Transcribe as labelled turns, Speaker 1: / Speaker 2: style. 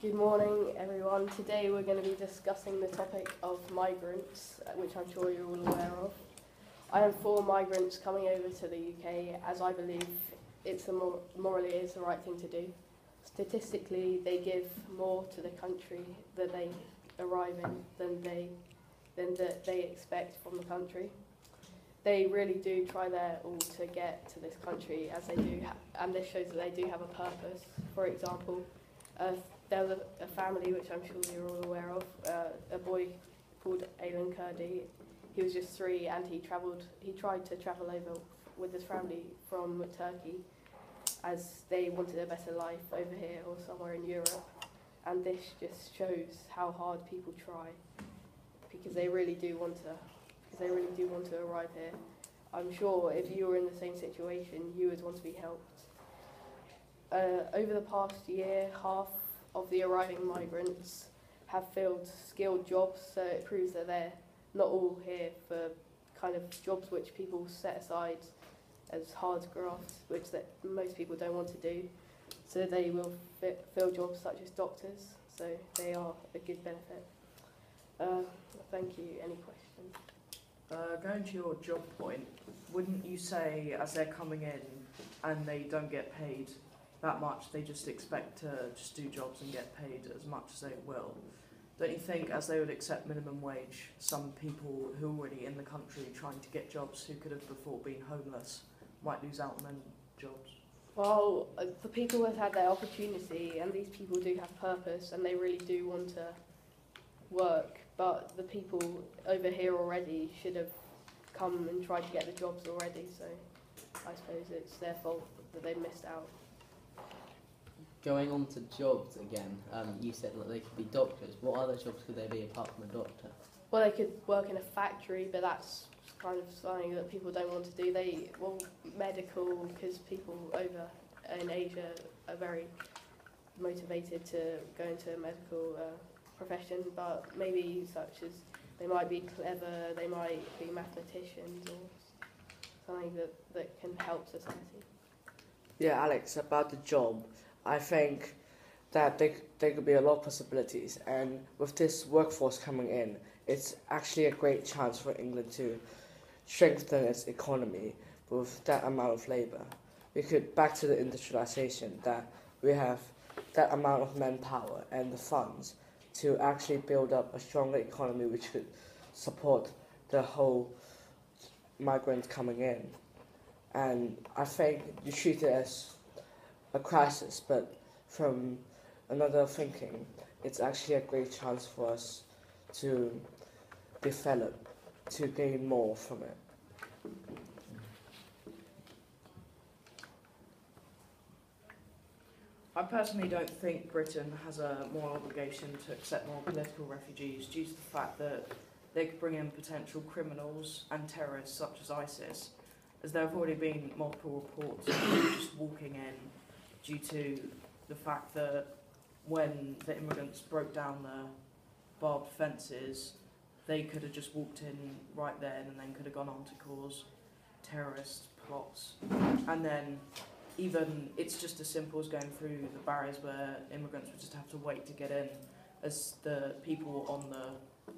Speaker 1: Good morning, everyone. Today we're going to be discussing the topic of migrants, which I'm sure you're all aware of. I am for migrants coming over to the UK, as I believe morally it's the right thing to do. Statistically, they give more to the country that they arrive in than they expect from the country. They really do try their all to get to this country, as they do, and this shows that they do have a purpose. For example, there was a family, which I'm sure you're all aware of, a boy called Alan Kurdi. He was just 3 and he tried to travel over with his family from Turkey, as they wanted a better life over here or somewhere in Europe. And this just shows how hard people try, because they really do want to arrive here. I'm sure if you were in the same situation, you would want to be helped. Over the past year, half of the arriving migrants have filled skilled jobs, so it proves that they're not all here for kind of jobs which people set aside as hard grafts, which that most people don't want to do. So they will fill jobs such as doctors, so they are a good benefit. Thank you. Any questions?
Speaker 2: Going to your job point, wouldn't you say as they're coming in and they don't get paid that much, they just expect to just do jobs and get paid as much as they will? Don't you think as they would accept minimum wage, some people who are already in the country trying to get jobs who could have before been homeless might lose out on them jobs?
Speaker 1: Well, the people who have had their opportunity, and these people do have purpose and they really do want to work, but the people over here already should have come and tried to get the jobs already, so I suppose it's their fault that they missed out.
Speaker 3: Going on to jobs again, you said that they could be doctors. What other jobs could they be apart from a doctor?
Speaker 1: Well, they could work in a factory, but that's kind of something that people don't want to do. Medical, because people over in Asia are very motivated to go into a medical profession, but maybe such as they might be clever, they might be mathematicians or something that can help society.
Speaker 4: Yeah, Alex, about the job, I think that there could be a lot of possibilities, and with this workforce coming in, it's actually a great chance for England to strengthen its economy with that amount of labour. We could, back to the industrialisation, that we have that amount of manpower and the funds to actually build up a stronger economy which could support the whole migrants coming in. And I think you treat it as a crisis, but from another thinking, it's actually a great chance for us to develop, to gain more from it.
Speaker 2: I personally don't think Britain has a moral obligation to accept more political refugees due to the fact that they could bring in potential criminals and terrorists such as ISIS, as there have already been multiple reports of people just walking in due to the fact that when the immigrants broke down the barbed fences, they could have just walked in right then and then could have gone on to cause terrorist plots. And then even it's just as simple as going through the barriers where immigrants would just have to wait to get in, as the people on the